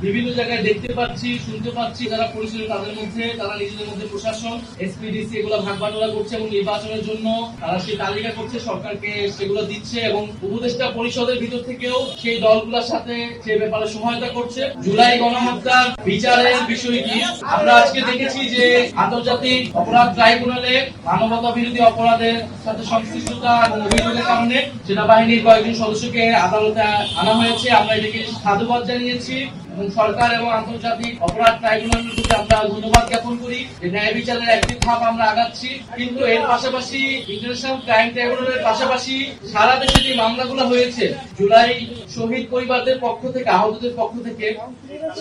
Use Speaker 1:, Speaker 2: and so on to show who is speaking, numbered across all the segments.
Speaker 1: বিভিন্ন জায়গায় দেখতে পাচ্ছি, শুনতে পাচ্ছি যারা পরিচয় তাদের মধ্যে তারা নিজেদের মধ্যে প্রশাসন এসপিডিসি এগুলো ভাগ বাটোয়ারা করছে এবং নির্বাচনের জন্য তারা সেই তালিকা করছে, সরকারকে সেগুলো দিচ্ছে এবং উপদেষ্টা পরিষদের ভিতর থেকেও সেই দলগুলোর সাথে সে ব্যাপারে সহায়তা করছে। জুলাই গণহত্যার বিচারের বিষয়টি আমরা আজকে দেখেছি যে আন্তর্জাতিক অপরাধ ট্রাইব্যুনালে মানবতা বিরোধী অপরাধের সাথে সংশ্লিষ্টতা এবং অভিযোগের কারণে সেনাবাহিনীর কয়েকজন সদস্যকে আদালতে আনা হয়েছে। আমরা এটাকে সাধুবাদ জানিয়েছি এবং সরকার এবং আন্তর্জাতিক অপরাধ ট্রাইব্যুনালের প্রতি আমরা ধন্যবাদ জ্ঞাপন করি যে ন্যায় বিচারের একটি ধাপ আমরা আগাচ্ছি। কিন্তু এর পাশাপাশি ইন্টারন্যাশনাল ক্রাইম ট্রাইব্যুনালের পাশাপাশি সারা দেশে যে মামলাগুলো হয়েছে জুলাই শহীদ পরিবারদের পক্ষ থেকে, আহতদের পক্ষ থেকে,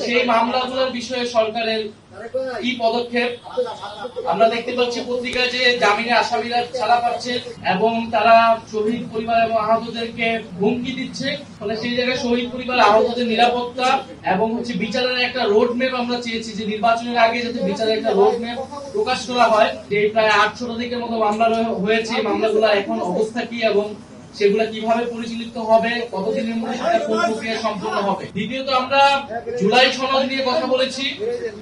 Speaker 1: সেই মামলাগুলোর বিষয়ে সরকারের কি পদক্ষেপ আমরা দেখতে পাচ্ছি পত্রিকায় যে জামিনে আসামিরা ছাড়া পাচ্ছে এবং তারা শহীদ পরিবার এবং আহতদেরকে হুমকি দিচ্ছে। ফলে সেই জায়গায় শহীদ পরিবার আহতদের নিরাপত্তা এবং বিচারের একটা রোড ম্যাপ আমরা চেয়েছি যে নির্বাচনের আগে যাতে বিচারের একটা রোড ম্যাপ প্রকাশ করা হয়। যে প্রায় 800 মতো মামলা হয়েছে, মামলাগুলো এখন অবস্থা কি এবং সেগুলা কিভাবে পরিচালিত হবে, কতদিনের মধ্যে সেটা কোন প্রক্রিয়া সম্পূর্ণ হবে। দ্বিতীয়ত আমরা জুলাই সনদ নিয়ে কথা বলেছি।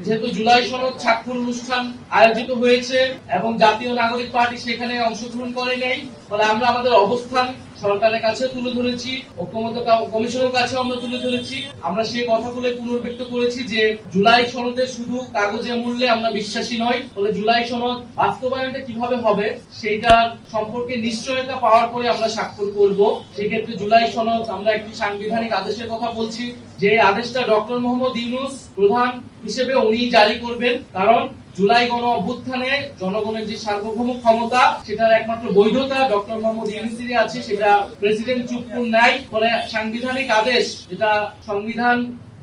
Speaker 1: যেহেতু জুলাই সনদ স্বাক্ষর অনুষ্ঠান আয়োজিত হয়েছে এবং জাতীয় নাগরিক পার্টি সেখানে অংশগ্রহণ করে নেই, ফলে আমরা আমাদের অবস্থান সরকারের কাছে তুলে ধরেছি, ঐক্যমত্য কমিশনের কাছে আমরা তুলে ধরেছি। আমরা সেই কথাগুলো পুনর্ব্যক্ত করেছি যে জুলাই সনদে শুধু কাগজে মূল্যে আমরা বিশ্বাসী নই, ফলে জুলাই সনদ বাস্তবায়নটা কিভাবে হবে সেইটার সম্পর্কে নিশ্চয়তা পাওয়ার পরে আমরা স্বাক্ষর করব। সেক্ষেত্রে জুলাই সনদ আমরা একটি সাংবিধানিক আদেশের কথা বলছি, যে আদেশটা ডক্টর মোহাম্মদ ইউনূস প্রধান হিসেবে উনি জারি করবেন। কারণ জুলাই গণ অভ্যুত্থানে জনগণের যে সার্বভৌম ক্ষমতা সেটার একমাত্র বৈধতা ডক্টর মোহাম্মদ ইউনূসেরই আছে, সেটা প্রেসিডেন্ট চুপ্পুর নাই। ফলে সাংবিধানিক আদেশ যেটা সংবিধান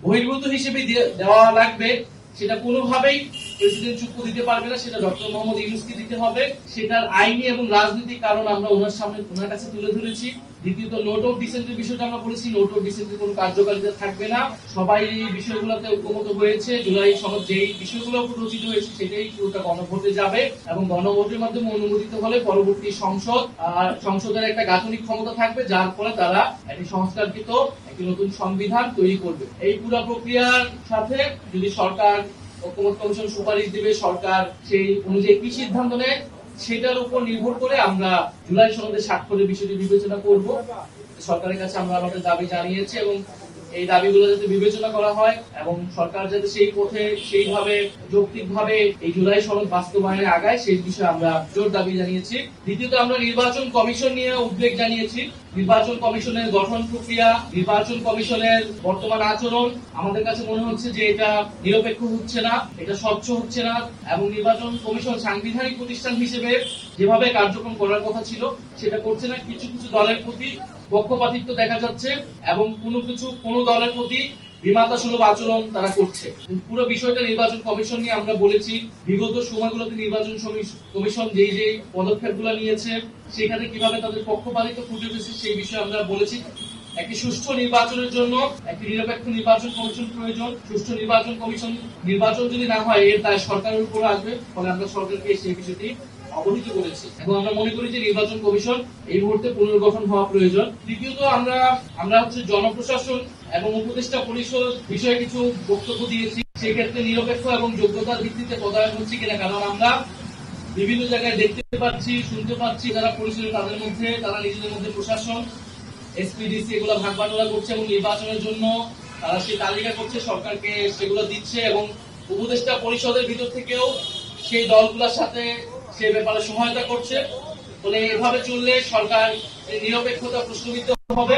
Speaker 1: বহির্ভূত হিসেবে দেওয়া লাগবে সেটা কোনোভাবেই প্রেসিডেন্ট চুপ্পু দিতে পারবে না, সেটা ডক্টর মোহাম্মদ ইউনূসকে দিতে হবে। সেটার আইনি এবং রাজনৈতিক কারণ আমরা ওনার কাছে তুলে ধরেছি। দ্বিতীয়ত নোট অফ ডিসেন্টের বিষয়টা আমরা বলেছি, নোট অফ ডিসেন্টের কোনো কার্যকারিতা থাকবে না। সবাই এই বিষয়গুলোতে ঐক্যমত হয়েছে। জুলাই সনদ যেই বিষয়গুলো উপর রচিত হয়েছে সেটাই পুরোটা গণভোটে যাবে এবং গণভোটের মাধ্যমে অনুমোদিত হলে পরবর্তী সংসদের একটা গাঠনিক ক্ষমতা থাকবে, যার ফলে তারা একটি সংস্কারকৃত একটি নতুন সংবিধান তৈরি করবে। এই পুরো প্রক্রিয়ার সাথে যদি সরকার ঐক্যমত্য কমিশন সুপারিশ দিবে, সরকার সেই অনুযায়ী কি সিদ্ধান্ত নেয় সেটার উপর নির্ভর করে আমরা জুলাই সনদে স্বাক্ষরের বিষয়টি বিবেচনা করব। সরকারের কাছে আমরা আমাদের দাবি জানিয়েছি এবং এই দাবিগুলো যাতে বিবেচনা করা হয় এবং সরকার যাতে সেই পথে সেইভাবে যৌক্তিকভাবে এই জুলাই সনদ বাস্তবায়নে আগায় সেই বিষয়ে আমরা জোর দাবি জানিয়েছি। দ্বিতীয়ত আমরা নির্বাচন কমিশন নিয়ে উদ্বেগ জানিয়েছি। নির্বাচন কমিশনের গঠন প্রক্রিয়া, নির্বাচন কমিশনের বর্তমান আচরণ আমাদের কাছে মনে হচ্ছে যে এটা নিরপেক্ষ হচ্ছে না, এটা স্বচ্ছ হচ্ছে না এবং নির্বাচন কমিশন সাংবিধানিক প্রতিষ্ঠান হিসেবে যেভাবে কার্যক্রম করার কথা ছিল সেটা করছে না। কিছু কিছু দলের প্রতি পক্ষপাতিত্ব দেখা যাচ্ছে এবং কোনো দলের প্রতি বিমাতা সুলভ আচরণ তারা করছে। পুরো বিষয়টা নির্বাচন কমিশন নিয়ে আমরা বলেছি। বিগত সময়গুলোতে নির্বাচন কমিশন যেই পদক্ষেপগুলো নিয়েছে সেখানে কিভাবে তাদের পক্ষপাতিত্ব ফুটে উঠেছে সেই বিষয়ে আমরা বলেছি। একটি সুষ্ঠু নির্বাচনের জন্য একটি নিরপেক্ষ নির্বাচন কমিশন প্রয়োজন। সুষ্ঠু নির্বাচন যদি না হয় এর দায় সরকারের উপর আসবে, ফলে আমরা সরকারকে সেই বিষয়টি অবহিত করেছি এবং আমরা মনে করি যে নির্বাচন কমিশন এই মুহূর্তে পুনর্গঠন হওয়া প্রয়োজন। তৃতীয়ত আমরা জনপ্রশাসন এবং উপদেষ্টা পরিষদ বিষয়ে কিছু বক্তব্য দিয়েছি। সেক্ষেত্রে নিরপেক্ষ এবং যোগ্যতার ভিত্তিতে পদায়ন হচ্ছে কিনা, কারণ আমরা বিভিন্ন জায়গায় দেখতে পাচ্ছি, শুনতে পাচ্ছি যারা পরিচয় তাদের মধ্যে তারা নিজেদের মধ্যে প্রশাসন এসপিডিসি এগুলো ভাগ বাটোয়ারা করছে এবং নির্বাচনের জন্য তারা সেই তালিকা করছে, সরকারকে সেগুলো দিচ্ছে এবং উপদেষ্টা পরিষদের ভিতর থেকেও সেই দলগুলোর সাথে সে ব্যাপারে সহায়তা করছে। ফলে এভাবে চললে সরকার নিরপেক্ষতা প্রশ্নবিদ্ধ হবে।